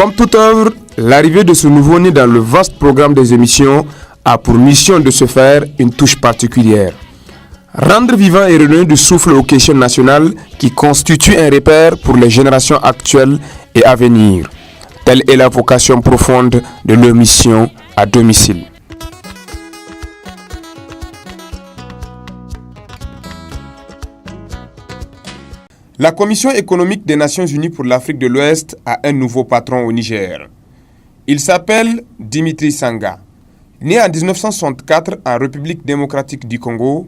Comme toute œuvre, l'arrivée de ce nouveau-né dans le vaste programme des émissions a pour mission de se faire une touche particulière. Rendre vivant et redonner du souffle aux questions nationales qui constituent un repère pour les générations actuelles et à venir. Telle est la vocation profonde de leur mission à domicile. La Commission économique des Nations Unies pour l'Afrique de l'Ouest a un nouveau patron au Niger. Il s'appelle Dimitri Sanga. Né en 1964 en République démocratique du Congo,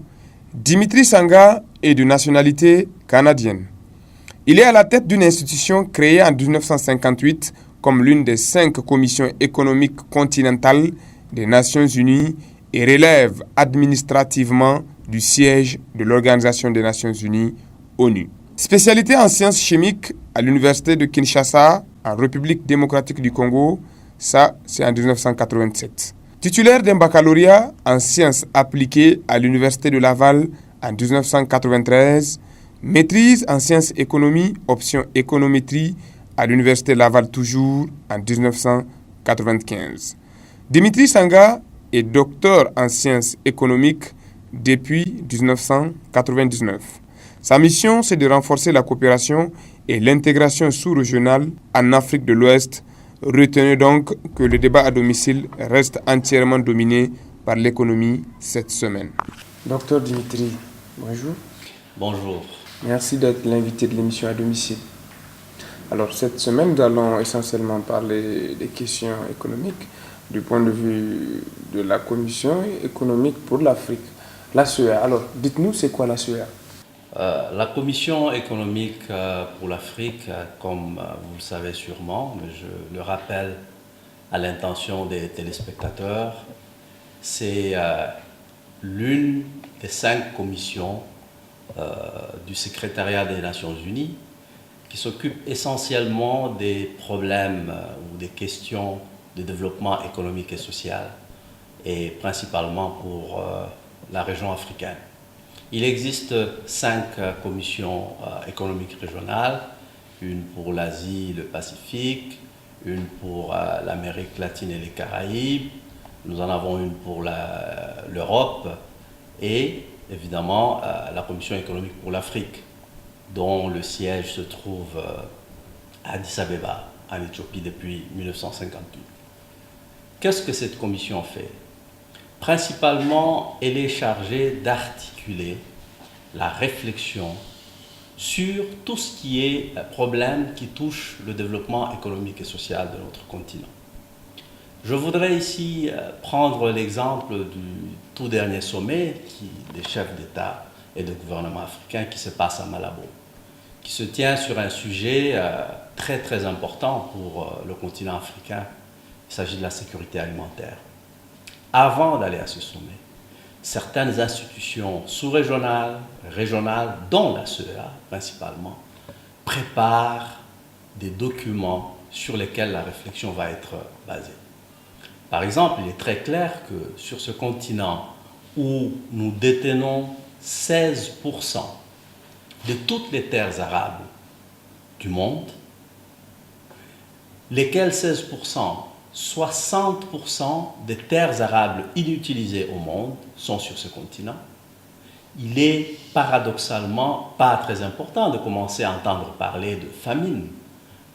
Dimitri Sanga est de nationalité canadienne. Il est à la tête d'une institution créée en 1958 comme l'une des 5 commissions économiques continentales des Nations Unies et relève administrativement du siège de l'Organisation des Nations Unies, ONU. Spécialité en sciences chimiques à l'Université de Kinshasa, en République démocratique du Congo, ça c'est en 1987. Titulaire d'un baccalauréat en sciences appliquées à l'Université de Laval en 1993, maîtrise en sciences économie, option économétrie à l'Université Laval toujours en 1995. Dimitri Sanga est docteur en sciences économiques depuis 1999. Sa mission, c'est de renforcer la coopération et l'intégration sous-régionale en Afrique de l'Ouest. Retenez donc que le débat à domicile reste entièrement dominé par l'économie cette semaine. Docteur Dimitri, bonjour. Bonjour. Merci d'être l'invité de l'émission à domicile. Alors cette semaine, nous allons essentiellement parler des questions économiques du point de vue de la Commission économique pour l'Afrique, la CEA. Alors dites-nous, c'est quoi la CEA ? La Commission économique pour l'Afrique, comme vous le savez sûrement, mais je le rappelle à l'intention des téléspectateurs, c'est l'une des 5 commissions du secrétariat des Nations Unies qui s'occupe essentiellement des problèmes ou des questions de développement économique et social, et principalement pour la région africaine. Il existe 5 commissions économiques régionales, une pour l'Asie, le Pacifique, une pour l'Amérique latine et les Caraïbes, nous en avons une pour l'Europe et évidemment la Commission économique pour l'Afrique, dont le siège se trouve à Addis Abeba, en Éthiopie, depuis 1958. Qu'est-ce que cette commission fait ? Principalement, elle est chargée d'articuler la réflexion sur tout ce qui est problème qui touche le développement économique et social de notre continent. Je voudrais ici prendre l'exemple du tout dernier sommet des chefs d'État et de gouvernement africains qui se passe à Malabo, qui se tient sur un sujet très très important pour le continent africain. Il s'agit de la sécurité alimentaire. Avant d'aller à ce sommet, certaines institutions sous-régionales, régionales, dont la CEA principalement, préparent des documents sur lesquels la réflexion va être basée. Par exemple, il est très clair que sur ce continent où nous détenons 16% de toutes les terres arables du monde, lesquels 16%, 60% des terres arables inutilisées au monde sont sur ce continent. Il est paradoxalement pas très important de commencer à entendre parler de famine,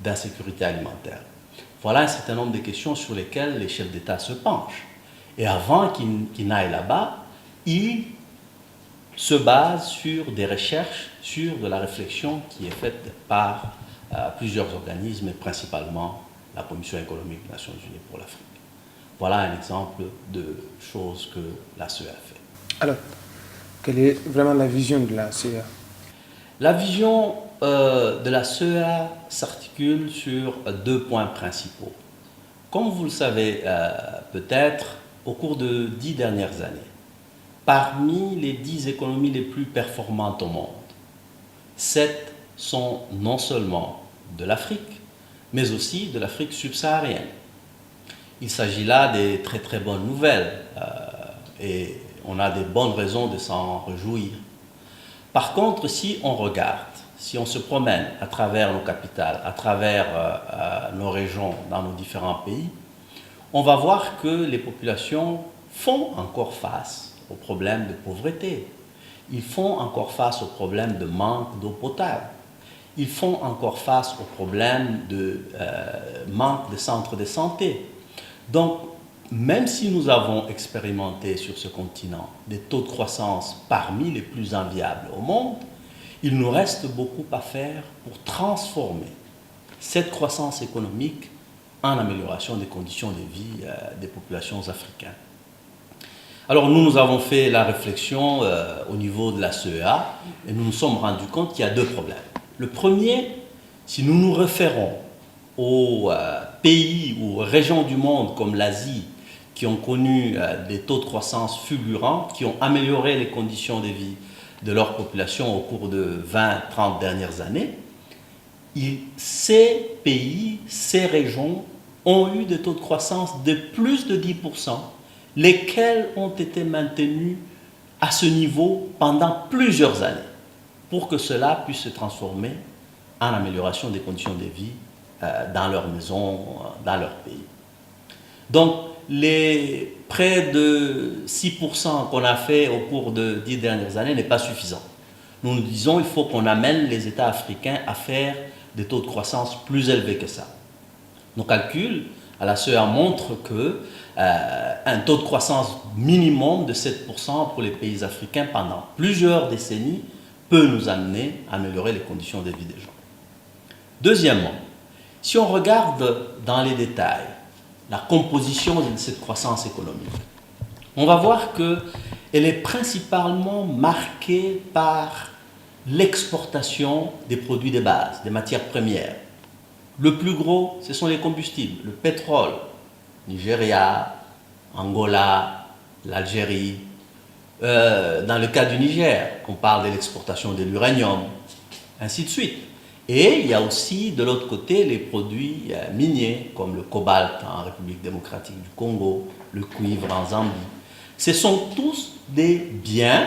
d'insécurité alimentaire. Voilà un certain nombre de questions sur lesquelles les chefs d'État se penchent. Et avant qu'ils n'aillent là-bas, ils se basent sur des recherches, sur de la réflexion qui est faite par plusieurs organismes, et principalement la Commission économique des Nations Unies pour l'Afrique. Voilà un exemple de choses que la CEA fait. Alors, quelle est vraiment la vision de la CEA ? La vision de la CEA s'articule sur 2 points principaux. Comme vous le savez peut-être, au cours de 10 dernières années, parmi les 10 économies les plus performantes au monde, 7 sont non seulement de l'Afrique, mais aussi de l'Afrique subsaharienne. Il s'agit là des très très bonnes nouvelles et on a des bonnes raisons de s'en réjouir. Par contre, si on regarde si on se promène à travers nos capitales, à travers nos régions, dans nos différents pays, on va voir que les populations font encore face aux problèmes de pauvreté. Ils font encore face aux problèmes de manque d'eau potable. Ils font encore face aux problèmes de manque de centres de santé. Donc, même si nous avons expérimenté sur ce continent des taux de croissance parmi les plus enviables au monde, il nous reste beaucoup à faire pour transformer cette croissance économique en amélioration des conditions de vie des populations africaines. Alors nous avons fait la réflexion au niveau de la CEA et nous nous sommes rendus compte qu'il y a deux problèmes. Le premier, si nous nous référons aux pays ou aux régions du monde comme l'Asie qui ont connu des taux de croissance fulgurants, qui ont amélioré les conditions de vie de leur population au cours de 20-30 dernières années, ces pays, ces régions ont eu des taux de croissance de plus de 10%, lesquels ont été maintenus à ce niveau pendant plusieurs années, pour que cela puisse se transformer en amélioration des conditions de vie dans leur maison, dans leur pays. Donc, les près de 6% qu'on a fait au cours de 10 dernières années n'est pas suffisant. Nous nous disons qu'il faut qu'on amène les États africains à faire des taux de croissance plus élevés que ça. Nos calculs à la CEA montrent qu'un taux de croissance minimum de 7% pour les pays africains pendant plusieurs décennies peut nous amener à améliorer les conditions de vie des gens. Deuxièmement, si on regarde dans les détails la composition de cette croissance économique, on va voir qu'elle est principalement marquée par l'exportation des produits de base, des matières premières. Le plus gros, ce sont les combustibles, le pétrole, Nigeria, Angola, l'Algérie. Dans le cas du Niger, on parle de l'exportation de l'uranium, ainsi de suite. Et il y a aussi de l'autre côté les produits miniers comme le cobalt en République démocratique du Congo, le cuivre en Zambie. Ce sont tous des biens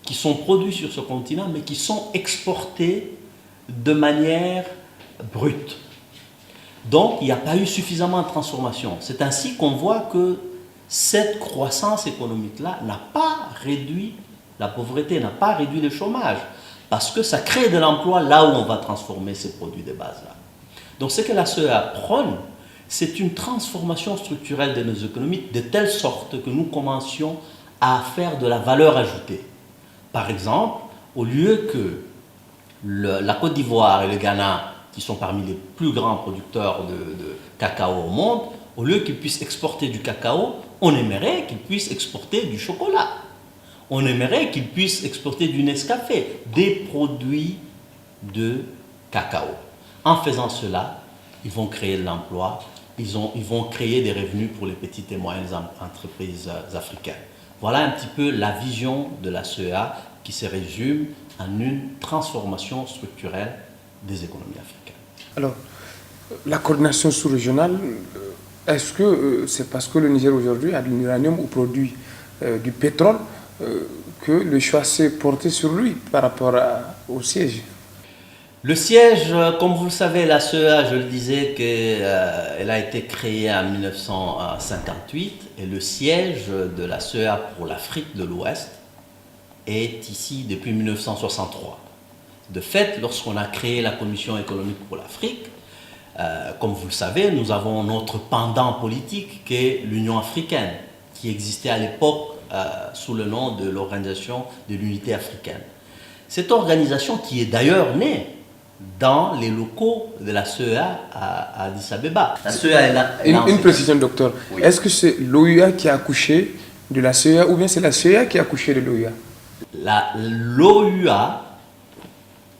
qui sont produits sur ce continent mais qui sont exportés de manière brute. Donc il n'y a pas eu suffisamment de transformation. C'est ainsi qu'on voit que cette croissance économique-là n'a pas réduit la pauvreté, n'a pas réduit le chômage. Parce que ça crée de l'emploi là où on va transformer ces produits de base-là. Donc ce que la CEA prône, c'est une transformation structurelle de nos économies de telle sorte que nous commencions à faire de la valeur ajoutée. Par exemple, au lieu que la Côte d'Ivoire et le Ghana, qui sont parmi les plus grands producteurs de cacao au monde, au lieu qu'ils puissent exporter du cacao, on aimerait qu'ils puissent exporter du chocolat. On aimerait qu'ils puissent exporter du Nescafé, des produits de cacao. En faisant cela, ils vont créer de l'emploi, ils vont créer des revenus pour les petites et moyennes entreprises africaines. Voilà un petit peu la vision de la CEA qui se résume en une transformation structurelle des économies africaines. Alors, la coordination sous-régionale, est-ce que c'est parce que le Niger aujourd'hui a de l'uranium ou produit du pétrole que le choix s'est porté sur lui par rapport au siège? Le siège, comme vous le savez, la CEA, je le disais, qu'elle a été créée en 1958 et le siège de la CEA pour l'Afrique de l'Ouest est ici depuis 1963. De fait, lorsqu'on a créé la Commission économique pour l'Afrique, comme vous le savez, nous avons notre pendant politique qui est l'Union africaine, qui existait à l'époque sous le nom de l'Organisation de l'Unité africaine. Cette organisation qui est d'ailleurs née dans les locaux de la CEA à Addis Abeba. La CEA est là. Une précision, docteur. Oui. Est-ce que c'est l'OUA qui a accouché de la CEA ou bien c'est la CEA qui a accouché de l'OUA? L'OUA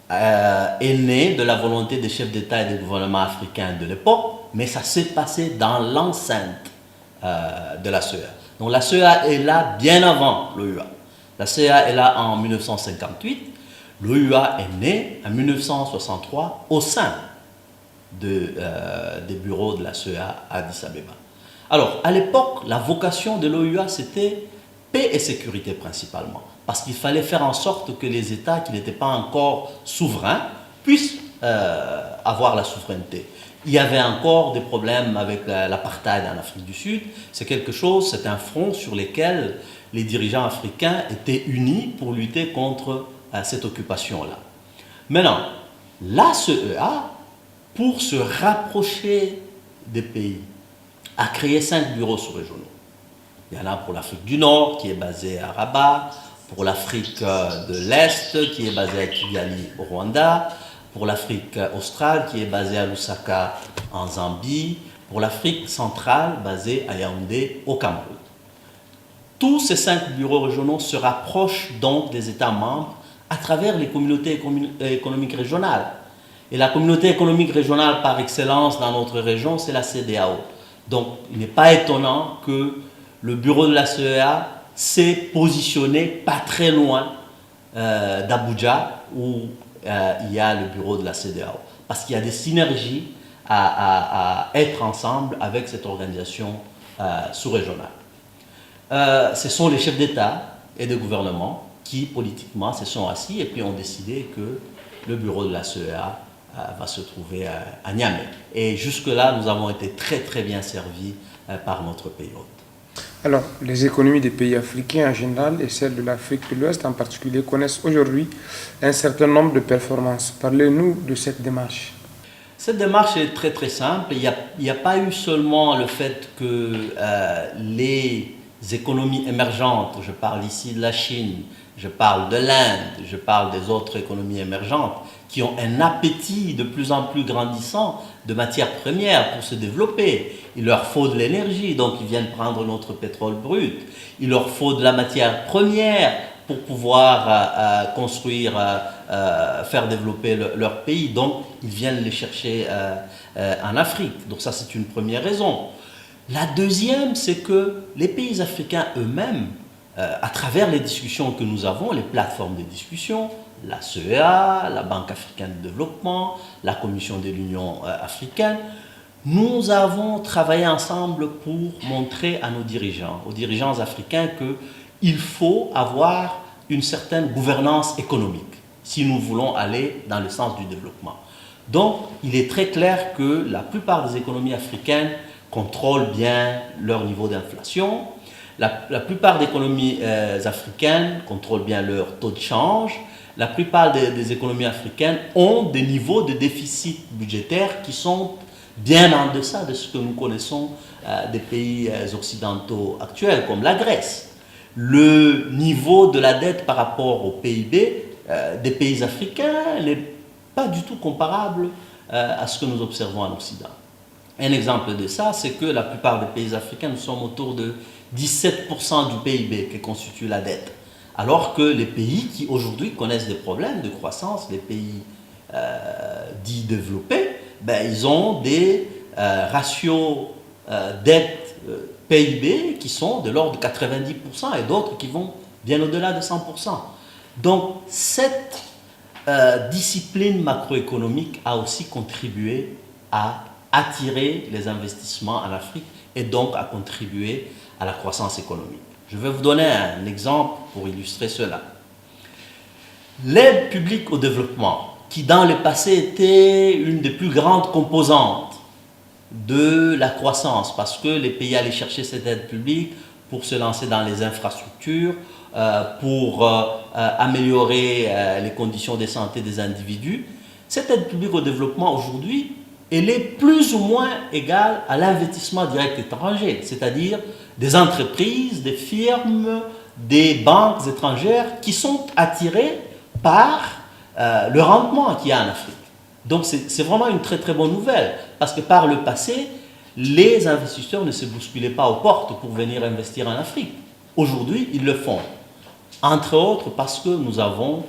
est née de la volonté des chefs d'État et des gouvernements africains de l'époque, mais ça s'est passé dans l'enceinte de la CEA. Donc la CEA est là bien avant l'OUA. La CEA est là en 1958. L'OUA est née en 1963 au sein des bureaux de la CEA à Addis Abeba. Alors, à l'époque, la vocation de l'OUA, c'était paix et sécurité principalement. Parce qu'il fallait faire en sorte que les États qui n'étaient pas encore souverains puissent avoir la souveraineté. Il y avait encore des problèmes avec l'apartheid en Afrique du Sud. C'est un front sur lequel les dirigeants africains étaient unis pour lutter contre cette occupation-là. Maintenant, la CEA, pour se rapprocher des pays, a créé 5 bureaux sous-régionaux. Il y en a pour l'Afrique du Nord, qui est basé à Rabat, pour l'Afrique de l'Est, qui est basé à Kigali, au Rwanda, pour l'Afrique australe, qui est basée à Lusaka, en Zambie, pour l'Afrique centrale, basée à Yaoundé, au Cameroun. Tous ces 5 bureaux régionaux se rapprochent donc des États membres à travers les communautés économiques régionales. Et la communauté économique régionale par excellence dans notre région, c'est la CEDEAO. Donc, il n'est pas étonnant que le bureau de la CEA s'est positionné pas très loin d'Abuja, où il y a le bureau de la CEDEAO. Parce qu'il y a des synergies à être ensemble avec cette organisation sous-régionale. Ce sont les chefs d'État et de gouvernement qui, politiquement, se sont assis et puis ont décidé que le bureau de la CEA va se trouver à Niamey. Et jusque-là, nous avons été très très bien servis par notre pays hôte. Alors, les économies des pays africains en général et celles de l'Afrique de l'Ouest en particulier connaissent aujourd'hui un certain nombre de performances. Parlez-nous de cette démarche. Cette démarche est très très simple. Il n'y a pas eu seulement le fait que les économies émergentes, je parle ici de la Chine, je parle de l'Inde, je parle des autres économies émergentes, qui ont un appétit de plus en plus grandissant de matières premières pour se développer. Il leur faut de l'énergie, donc ils viennent prendre notre pétrole brut. Il leur faut de la matière première pour pouvoir construire, faire développer leur pays. Donc ils viennent les chercher en Afrique. Donc ça, c'est une première raison. La deuxième, c'est que les pays africains eux-mêmes, à travers les discussions que nous avons, les plateformes de discussion, la CEA, la Banque africaine de développement, la Commission de l'Union africaine, nous avons travaillé ensemble pour montrer à nos dirigeants, aux dirigeants africains, qu'il faut avoir une certaine gouvernance économique si nous voulons aller dans le sens du développement. Donc, il est très clair que la plupart des économies africaines contrôlent bien leur niveau d'inflation. La plupart des économies africaines contrôlent bien leur taux de change. La plupart des économies africaines ont des niveaux de déficit budgétaire qui sont bien en deçà de ce que nous connaissons des pays occidentaux actuels, comme la Grèce. Le niveau de la dette par rapport au PIB des pays africains n'est pas du tout comparable à ce que nous observons en Occident. Un exemple de ça, c'est que la plupart des pays africains, nous sommes autour de 17% du PIB qui constitue la dette. Alors que les pays qui aujourd'hui connaissent des problèmes de croissance, les pays dits développés, ils ont des ratios dette PIB qui sont de l'ordre de 90% et d'autres qui vont bien au-delà de 100%. Donc cette discipline macroéconomique a aussi contribué à attirer les investissements en Afrique et donc à contribuer à la croissance économique. Je vais vous donner un exemple pour illustrer cela. L'aide publique au développement, qui dans le passé était une des plus grandes composantes de la croissance, parce que les pays allaient chercher cette aide publique pour se lancer dans les infrastructures, pour améliorer les conditions de santé des individus. Cette aide publique au développement aujourd'hui, elle est plus ou moins égale à l'investissement direct étranger, c'est-à-dire des entreprises, des firmes, des banques étrangères qui sont attirées par le rendement qu'il y a en Afrique. Donc c'est vraiment une très très bonne nouvelle, parce que par le passé, les investisseurs ne se bousculaient pas aux portes pour venir investir en Afrique. Aujourd'hui, ils le font, entre autres parce que nous avons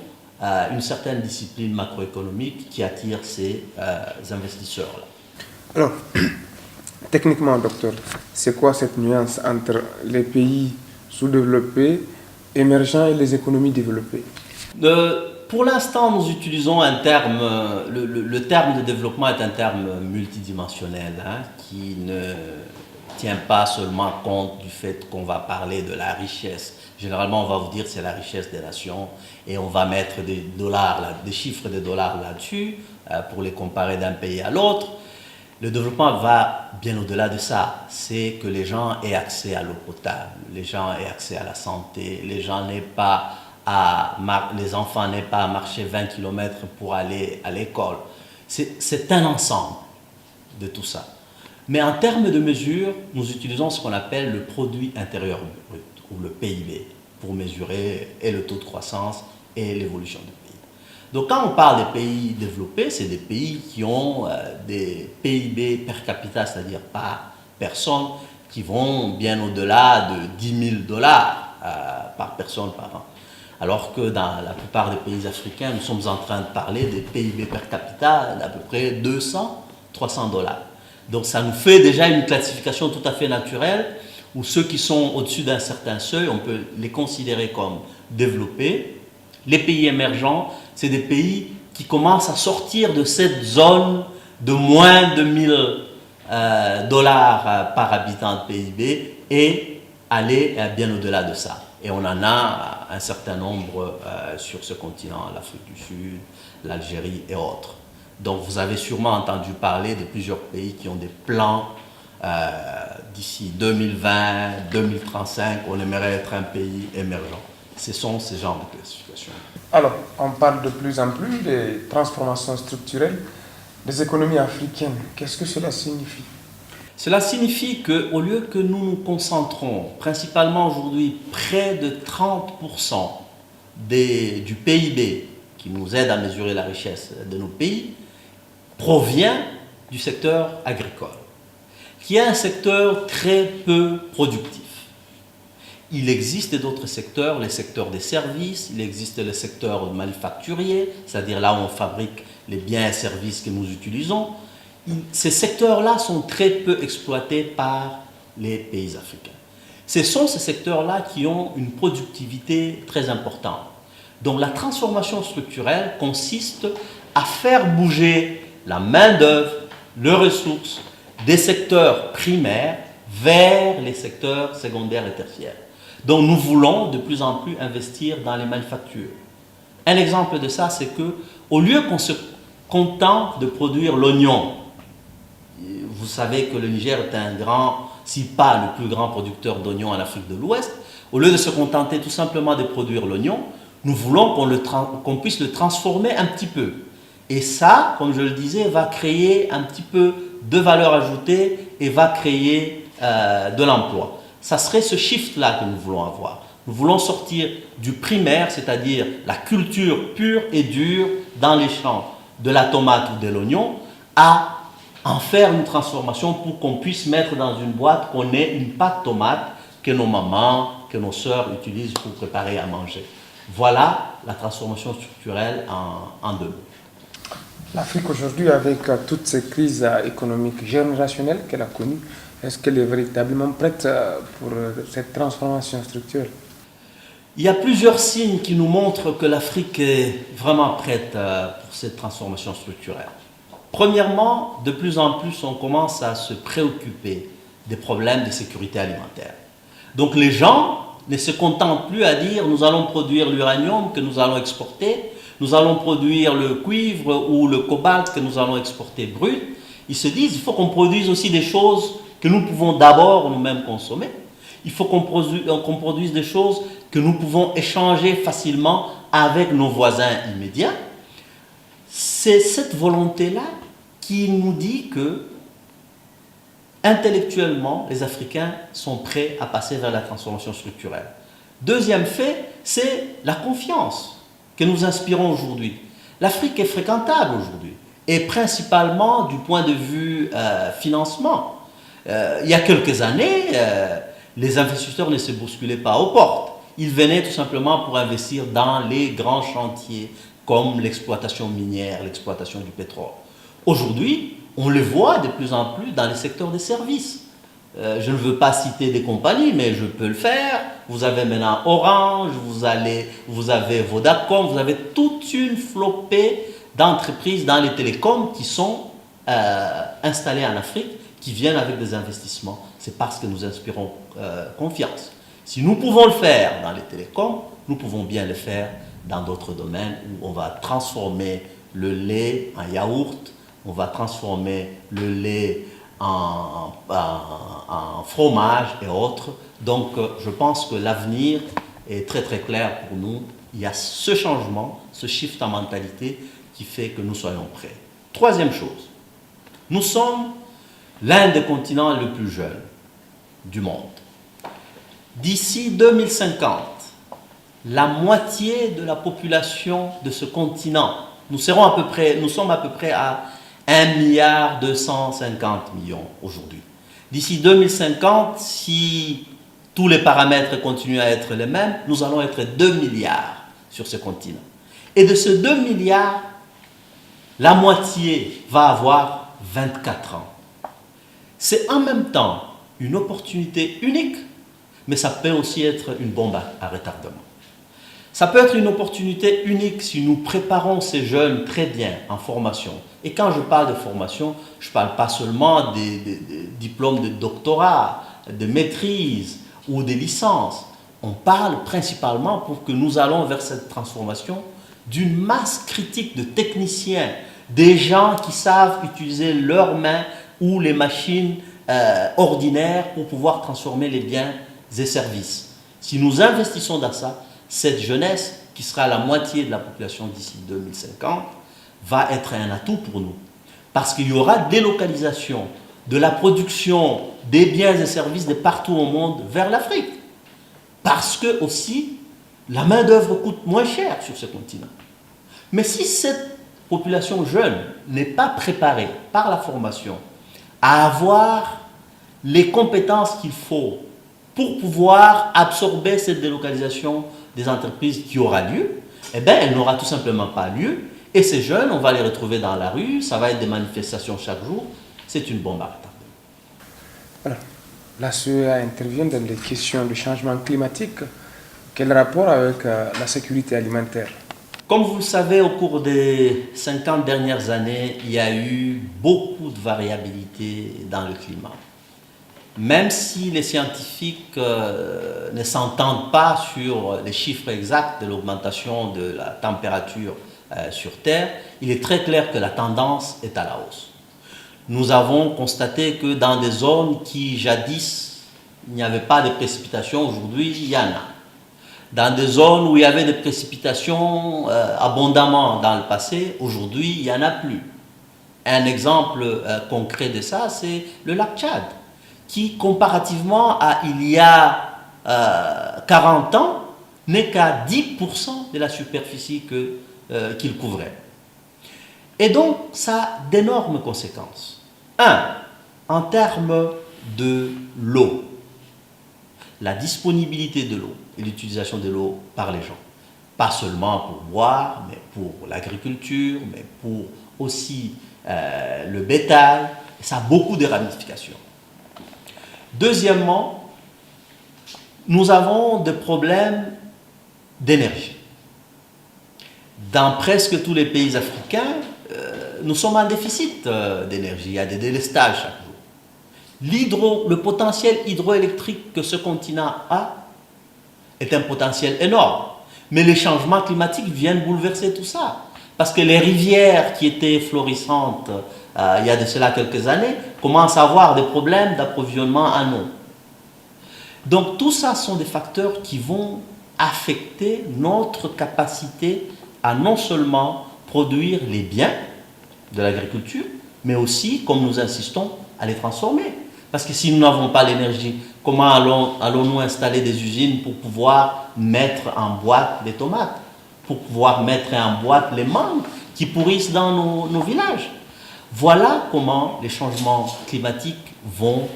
une certaine discipline macroéconomique qui attire ces investisseurs-là. Alors, techniquement, docteur, c'est quoi cette nuance entre les pays sous-développés, émergents et les économies développées? Pour l'instant, nous utilisons un terme, le terme de développement est un terme multidimensionnel qui ne tient pas seulement compte du fait qu'on va parler de la richesse. Généralement, on va vous dire que c'est la richesse des nations et on va mettre des dollars, des chiffres de dollars là-dessus pour les comparer d'un pays à l'autre. Le développement va bien au-delà de ça. C'est que les gens aient accès à l'eau potable, les gens aient accès à la santé, les enfants n'aient pas à marcher 20 km pour aller à l'école. C'est un ensemble de tout ça. Mais en termes de mesure, nous utilisons ce qu'on appelle le produit intérieur brut, ou le PIB, pour mesurer et le taux de croissance et l'évolution du pays. Donc quand on parle des pays développés, c'est des pays qui ont des PIB per capita, c'est-à-dire par personne, qui vont bien au-delà de 10 000 dollars par personne par an. Alors que dans la plupart des pays africains, nous sommes en train de parler des PIB per capita d'à peu près 200, 300 dollars. Donc ça nous fait déjà une classification tout à fait naturelle où ceux qui sont au-dessus d'un certain seuil, on peut les considérer comme développés. Les pays émergents, c'est des pays qui commencent à sortir de cette zone de moins de 1000 dollars par habitant de PIB et aller bien au-delà de ça. Et on en a un certain nombre sur ce continent, l'Afrique du Sud, l'Algérie et autres. Donc vous avez sûrement entendu parler de plusieurs pays qui ont des plans d'ici 2020, 2035, on aimerait être un pays émergent. Ce sont ces genres de classifications. Alors, on parle de plus en plus des transformations structurelles des économies africaines. Qu'est-ce que cela signifie? Cela signifie qu'au lieu que nous nous concentrons principalement aujourd'hui près de 30% du PIB qui nous aide à mesurer la richesse de nos pays, provient du secteur agricole, qui est un secteur très peu productif. Il existe d'autres secteurs, les secteurs des services, il existe le secteur manufacturier, c'est-à-dire là où on fabrique les biens et services que nous utilisons. Ces secteurs-là sont très peu exploités par les pays africains. Ce sont ces secteurs-là qui ont une productivité très importante. Donc la transformation structurelle consiste à faire bouger la main-d'œuvre, les ressources des secteurs primaires vers les secteurs secondaires et tertiaires. Donc nous voulons de plus en plus investir dans les manufactures. Un exemple de ça, c'est que au lieu qu'on se contente de produire l'oignon, vous savez que le Niger est un grand, si pas le plus grand producteur d'oignons en Afrique de l'Ouest, au lieu de se contenter tout simplement de produire l'oignon, nous voulons qu'on puisse le transformer un petit peu. Et ça, comme je le disais, va créer un petit peu de valeur ajoutée et va créer de l'emploi. Ça serait ce shift-là que nous voulons avoir. Nous voulons sortir du primaire, c'est-à-dire la culture pure et dure dans les champs de la tomate ou de l'oignon, à en faire une transformation pour qu'on puisse mettre dans une boîte qu'on ait une pâte tomate que nos mamans, que nos sœurs utilisent pour préparer à manger. Voilà la transformation structurelle en deux mots. L'Afrique aujourd'hui, avec toutes ces crises économiques générationnelles qu'elle a connues, est-ce qu'elle est véritablement prête pour cette transformation structurelle? Il y a plusieurs signes qui nous montrent que l'Afrique est vraiment prête pour cette transformation structurelle. Premièrement, de plus en plus, on commence à se préoccuper des problèmes de sécurité alimentaire. Donc les gens ne se contentent plus à dire nous allons produire l'uranium que nous allons exporter, nous allons produire le cuivre ou le cobalt que nous allons exporter brut. Ils se disent il faut qu'on produise aussi des choses que nous pouvons d'abord nous-mêmes consommer. Il faut qu'on produise des choses que nous pouvons échanger facilement avec nos voisins immédiats. C'est cette volonté-là qui nous dit que intellectuellement, les Africains sont prêts à passer vers la transformation structurelle. Deuxième fait, c'est la confiance que nous inspirons aujourd'hui. L'Afrique est fréquentable aujourd'hui, et principalement du point de vue financement. Il y a quelques années, les investisseurs ne se bousculaient pas aux portes. Ils venaient tout simplement pour investir dans les grands chantiers, comme l'exploitation minière, l'exploitation du pétrole. Aujourd'hui, on le voit de plus en plus dans les secteurs des services. Je ne veux pas citer des compagnies, mais je peux le faire. Vous avez maintenant Orange, vous avez Vodacom, vous avez toute une flopée d'entreprises dans les télécoms qui sont installées en Afrique, qui viennent avec des investissements, c'est parce que nous inspirons confiance. Si nous pouvons le faire dans les télécoms, nous pouvons bien le faire dans d'autres domaines où on va transformer le lait en yaourt, on va transformer le lait en fromage et autres. Donc je pense que l'avenir est très très clair pour nous. Il y a ce changement, ce shift en mentalité qui fait que nous soyons prêts. Troisième chose, nous sommes l'un des continents le plus jeune du monde. D'ici 2050, la moitié de la population de ce continent, nous sommes à peu près à 1,250 milliard aujourd'hui. D'ici 2050, si tous les paramètres continuent à être les mêmes, nous allons être 2 milliards sur ce continent. Et de ce 2 milliards, la moitié va avoir 24 ans. C'est en même temps une opportunité unique, mais ça peut aussi être une bombe à retardement. Ça peut être une opportunité unique si nous préparons ces jeunes très bien en formation. Et quand je parle de formation, je ne parle pas seulement des diplômes de doctorat, de maîtrise ou des licences. On parle principalement pour que nous allons vers cette transformation d'une masse critique de techniciens, des gens qui savent utiliser leurs mains ou les machines ordinaires pour pouvoir transformer les biens et services. Si nous investissons dans ça, cette jeunesse, qui sera la moitié de la population d'ici 2050, va être un atout pour nous. Parce qu'il y aura délocalisation de la production des biens et services de partout au monde vers l'Afrique. Parce que aussi, la main-d'œuvre coûte moins cher sur ce continent. Mais si cette population jeune n'est pas préparée par la formation à avoir les compétences qu'il faut pour pouvoir absorber cette délocalisation des entreprises qui aura lieu, eh bien, elle n'aura tout simplement pas lieu. Et ces jeunes, on va les retrouver dans la rue, ça va être des manifestations chaque jour. C'est une bombe à retardement. Voilà. La CEA intervient dans les questions du changement climatique. Quel rapport avec la sécurité alimentaire? Comme vous le savez, au cours des 50 dernières années, il y a eu beaucoup de variabilité dans le climat. Même si les scientifiques ne s'entendent pas sur les chiffres exacts de l'augmentation de la température sur Terre, il est très clair que la tendance est à la hausse. Nous avons constaté que dans des zones qui jadis il n'y avait pas de précipitations, aujourd'hui il y en a. Dans des zones où il y avait des précipitations abondamment dans le passé, aujourd'hui il n'y en a plus. Un exemple concret de ça, c'est le lac Tchad, qui comparativement à il y a 40 ans n'est qu'à 10% de la superficie qu'il couvrait. Et donc ça a d'énormes conséquences. En termes de l'eau, la disponibilité de l'eau et l'utilisation de l'eau par les gens, pas seulement pour boire, mais pour l'agriculture, mais pour aussi le bétail, ça a beaucoup de ramifications. Deuxièmement, nous avons des problèmes d'énergie. Dans presque tous les pays africains, nous sommes en déficit d'énergie, il y a des délestages chaque jour. Le potentiel hydroélectrique que ce continent a est un potentiel énorme. Mais les changements climatiques viennent bouleverser tout ça. Parce que les rivières qui étaient florissantes il y a de cela quelques années commencent à avoir des problèmes d'approvisionnement en eau. Donc tout ça sont des facteurs qui vont affecter notre capacité à non seulement produire les biens de l'agriculture, mais aussi, comme nous insistons, à les transformer. Parce que si nous n'avons pas l'énergie, comment allons-nous installer des usines pour pouvoir mettre en boîte les tomates, pour pouvoir mettre en boîte les mangues qui pourrissent dans nos villages? Voilà comment les changements climatiques vont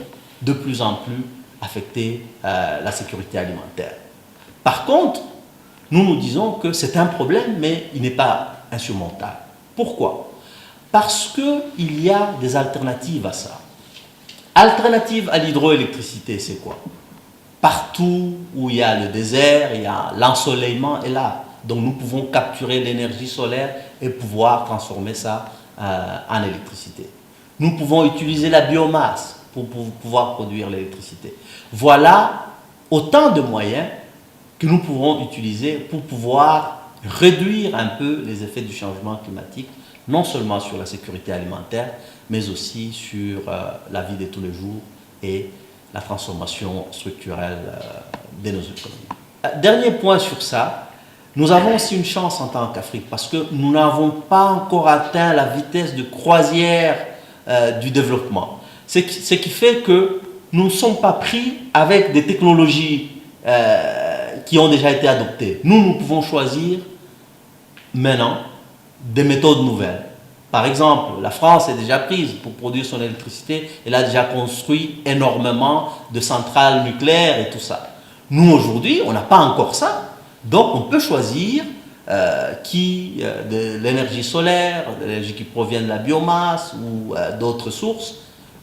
de plus en plus affecter la sécurité alimentaire. Par contre, nous disons que c'est un problème, mais il n'est pas insurmontable. Pourquoi? Parce qu'il y a des alternatives à ça. Alternative à l'hydroélectricité, c'est quoi? Partout où il y a le désert, il y a l'ensoleillement est là. Donc nous pouvons capturer l'énergie solaire et pouvoir transformer ça en électricité. Nous pouvons utiliser la biomasse. pour pouvoir produire l'électricité. Voilà autant de moyens que nous pouvons utiliser pour pouvoir réduire un peu les effets du changement climatique, non seulement sur la sécurité alimentaire, mais aussi sur la vie de tous les jours et la transformation structurelle de nos économies. Dernier point sur ça, nous avons aussi une chance en tant qu'Afrique parce que nous n'avons pas encore atteint la vitesse de croisière du développement. Ce qui fait que nous ne sommes pas pris avec des technologies qui ont déjà été adoptées. Nous pouvons choisir maintenant des méthodes nouvelles. Par exemple, la France est déjà prise pour produire son électricité. Elle a déjà construit énormément de centrales nucléaires et tout ça. Nous, aujourd'hui, on n'a pas encore ça. Donc, on peut choisir de l'énergie solaire, de l'énergie qui provient de la biomasse ou d'autres sources.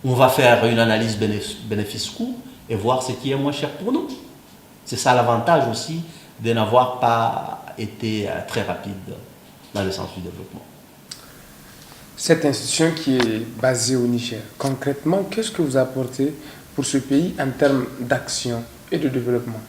On va faire une analyse bénéfice-coût et voir ce qui est moins cher pour nous. C'est ça l'avantage aussi de n'avoir pas été très rapide dans le sens du développement. Cette institution qui est basée au Niger, concrètement, qu'est-ce que vous apportez pour ce pays en termes d'action et de développement?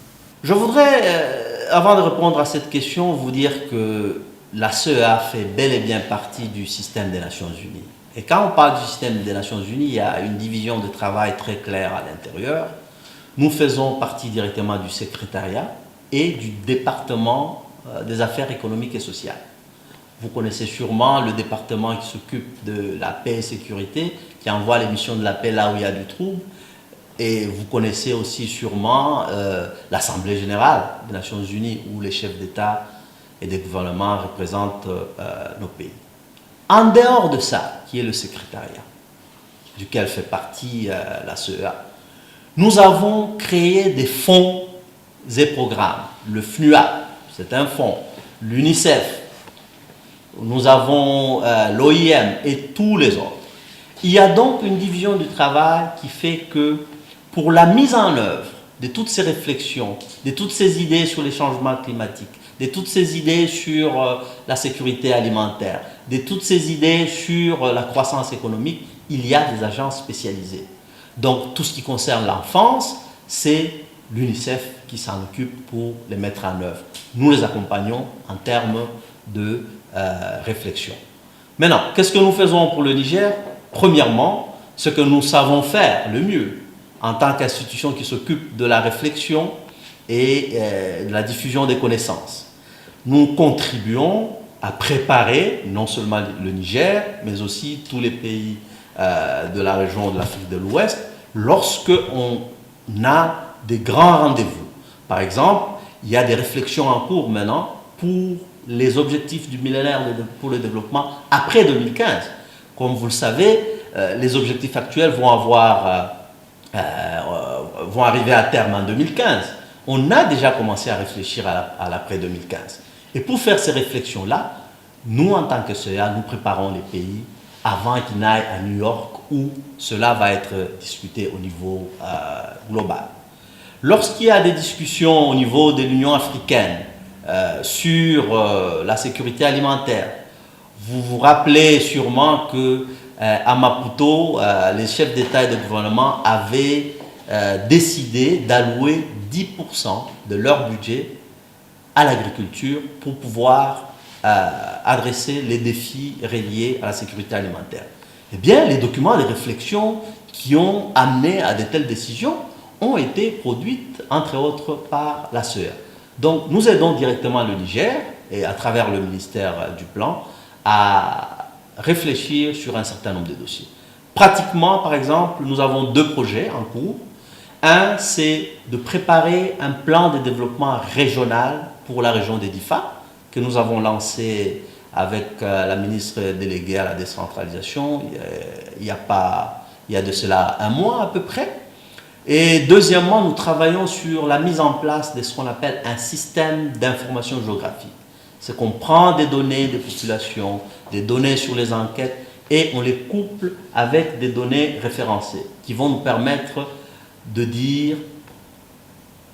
Je voudrais, avant de répondre à cette question, vous dire que la CEA fait bel et bien partie du système des Nations Unies. Et quand on parle du système des Nations Unies, il y a une division de travail très claire à l'intérieur. Nous faisons partie directement du secrétariat et du département des affaires économiques et sociales. Vous connaissez sûrement le département qui s'occupe de la paix et sécurité, qui envoie les missions de la paix là où il y a du trouble. Et vous connaissez aussi sûrement l'Assemblée générale des Nations Unies, où les chefs d'État et de gouvernement représentent nos pays. En dehors de ça, qui est le secrétariat, duquel fait partie la CEA, nous avons créé des fonds et programmes. Le FNUA, c'est un fonds. L'UNICEF, nous avons l'OIM et tous les autres. Il y a donc une division du travail qui fait que pour la mise en œuvre de toutes ces réflexions, de toutes ces idées sur les changements climatiques, de toutes ces idées sur la sécurité alimentaire, de toutes ces idées sur la croissance économique, il y a des agences spécialisées. Donc tout ce qui concerne l'enfance, c'est l'UNICEF qui s'en occupe pour les mettre en œuvre. Nous les accompagnons en termes de réflexion. Maintenant, qu'est-ce que nous faisons pour le Niger? Premièrement, ce que nous savons faire le mieux en tant qu'institution qui s'occupe de la réflexion et de la diffusion des connaissances. Nous contribuons à préparer non seulement le Niger, mais aussi tous les pays de la région de l'Afrique de l'Ouest lorsque on a des grands rendez-vous. Par exemple, il y a des réflexions en cours maintenant pour les objectifs du millénaire pour le développement après 2015. Comme vous le savez, les objectifs actuels vont arriver à terme en 2015. On a déjà commencé à réfléchir à l'après 2015. Et pour faire ces réflexions-là, nous, en tant que CEA, nous préparons les pays avant qu'ils n'aillent à New York où cela va être discuté au niveau global. Lorsqu'il y a des discussions au niveau de l'Union africaine sur la sécurité alimentaire, vous vous rappelez sûrement qu'à Maputo, les chefs d'État et de gouvernement avaient décidé d'allouer 10% de leur budget à l'agriculture pour pouvoir adresser les défis reliés à la sécurité alimentaire. Eh bien, les documents de réflexion qui ont amené à de telles décisions ont été produites, entre autres, par la CEA. Donc, nous aidons directement le Niger, et à travers le ministère du Plan, à réfléchir sur un certain nombre de dossiers. Pratiquement, par exemple, nous avons 2 projets en cours. Un, c'est de préparer un plan de développement régional pour la région des DIFA, que nous avons lancé avec la ministre déléguée à la décentralisation il y a de cela 1 mois à peu près. Et deuxièmement, nous travaillons sur la mise en place de ce qu'on appelle un système d'information géographique. C'est qu'on prend des données des populations, des données sur les enquêtes, et on les couple avec des données référencées qui vont nous permettre de dire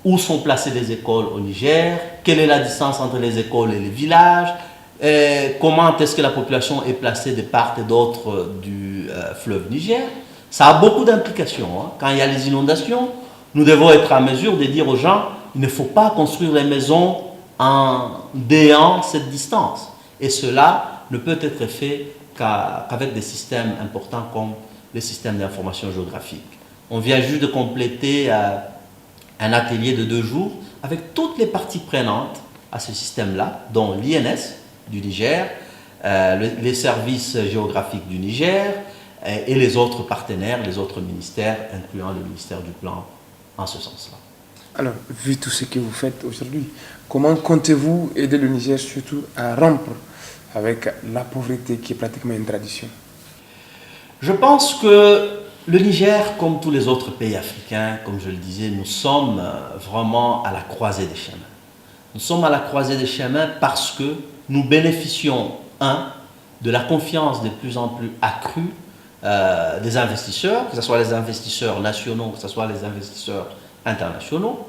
où sont placées les écoles au Niger, quelle est la distance entre les écoles et les villages, comment est-ce que la population est placée de part et d'autre du fleuve Niger. Ça a beaucoup d'implications. Hein. Quand il y a les inondations, nous devons être à mesure de dire aux gens, il ne faut pas construire les maisons en déant cette distance. Et cela ne peut être fait qu'avec des systèmes importants comme les systèmes d'information géographique. On vient juste de compléter un atelier de 2 jours avec toutes les parties prenantes à ce système-là, dont l'INS du Niger, les services géographiques du Niger et les autres partenaires, les autres ministères, incluant le ministère du Plan, en ce sens-là. Alors, vu tout ce que vous faites aujourd'hui, comment comptez-vous aider le Niger surtout à rompre avec la pauvreté qui est pratiquement une tradition? Je pense que le Niger, comme tous les autres pays africains, comme je le disais, nous sommes vraiment à la croisée des chemins. Nous sommes à la croisée des chemins parce que nous bénéficions, de la confiance de plus en plus accrue des investisseurs, que ce soit les investisseurs nationaux, que ce soit les investisseurs internationaux.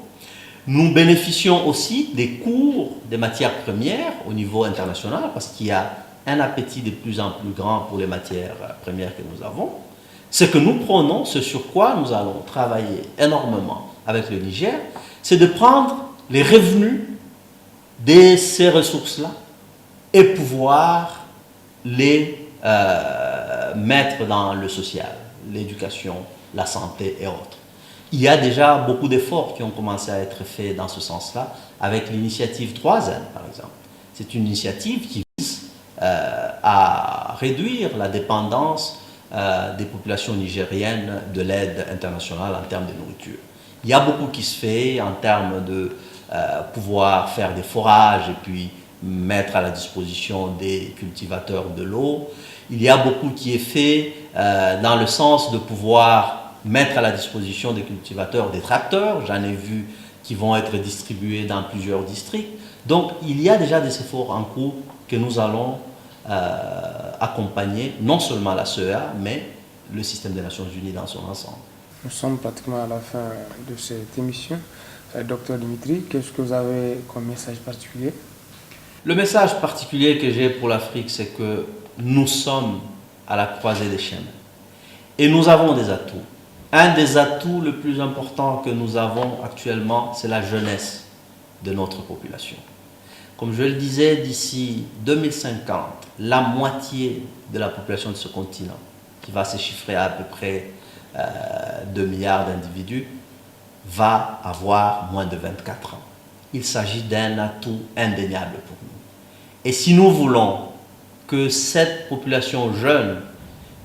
Nous bénéficions aussi des cours des matières premières au niveau international parce qu'il y a un appétit de plus en plus grand pour les matières premières que nous avons. Ce que nous prenons, ce sur quoi nous allons travailler énormément avec le Niger, c'est de prendre les revenus de ces ressources-là et pouvoir les mettre dans le social, l'éducation, la santé et autres. Il y a déjà beaucoup d'efforts qui ont commencé à être faits dans ce sens-là, avec l'initiative 3N, par exemple. C'est une initiative qui vise à réduire la dépendance des populations nigériennes de l'aide internationale en termes de nourriture. Il y a beaucoup qui se fait en termes de pouvoir faire des forages et puis mettre à la disposition des cultivateurs de l'eau. Il y a beaucoup qui est fait dans le sens de pouvoir mettre à la disposition des cultivateurs des tracteurs. J'en ai vu qui vont être distribués dans plusieurs districts. Donc, il y a déjà des efforts en cours que nous allons accompagner, non seulement la CEA, mais le système des Nations Unies dans son ensemble. Nous sommes pratiquement à la fin de cette émission. Docteur Dimitri, qu'est-ce que vous avez comme message particulier? Le message particulier que j'ai pour l'Afrique, c'est que nous sommes à la croisée des chemins. Et nous avons des atouts. Un des atouts le plus important que nous avons actuellement, c'est la jeunesse de notre population. Comme je le disais, d'ici 2050, la moitié de la population de ce continent, qui va se chiffrer à peu près 2 milliards d'individus, va avoir moins de 24 ans. Il s'agit d'un atout indéniable pour nous. Et si nous voulons que cette population jeune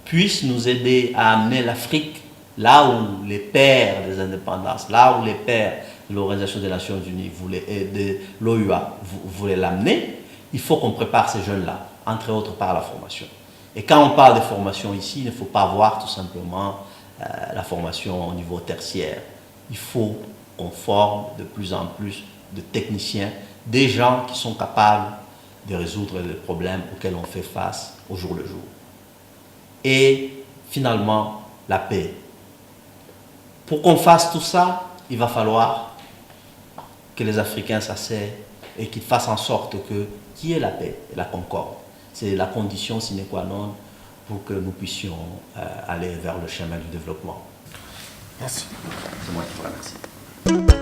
puisse nous aider à amener l'Afrique là où les pères des indépendances, là où les pères de l'Organisation des Nations Unies, de l'OUA voulaient l'amener, il faut qu'on prépare ces jeunes-là, entre autres par la formation. Et quand on parle de formation ici, il ne faut pas voir tout simplement la formation au niveau tertiaire. Il faut qu'on forme de plus en plus de techniciens, des gens qui sont capables de résoudre les problèmes auxquels on fait face au jour le jour. Et finalement, la paix. Pour qu'on fasse tout ça, il va falloir que les Africains s'asseyent et qu'ils fassent en sorte qu'il y ait la paix et la concorde. C'est la condition sine qua non pour que nous puissions aller vers le chemin du développement. Merci. C'est moi qui vous remercie.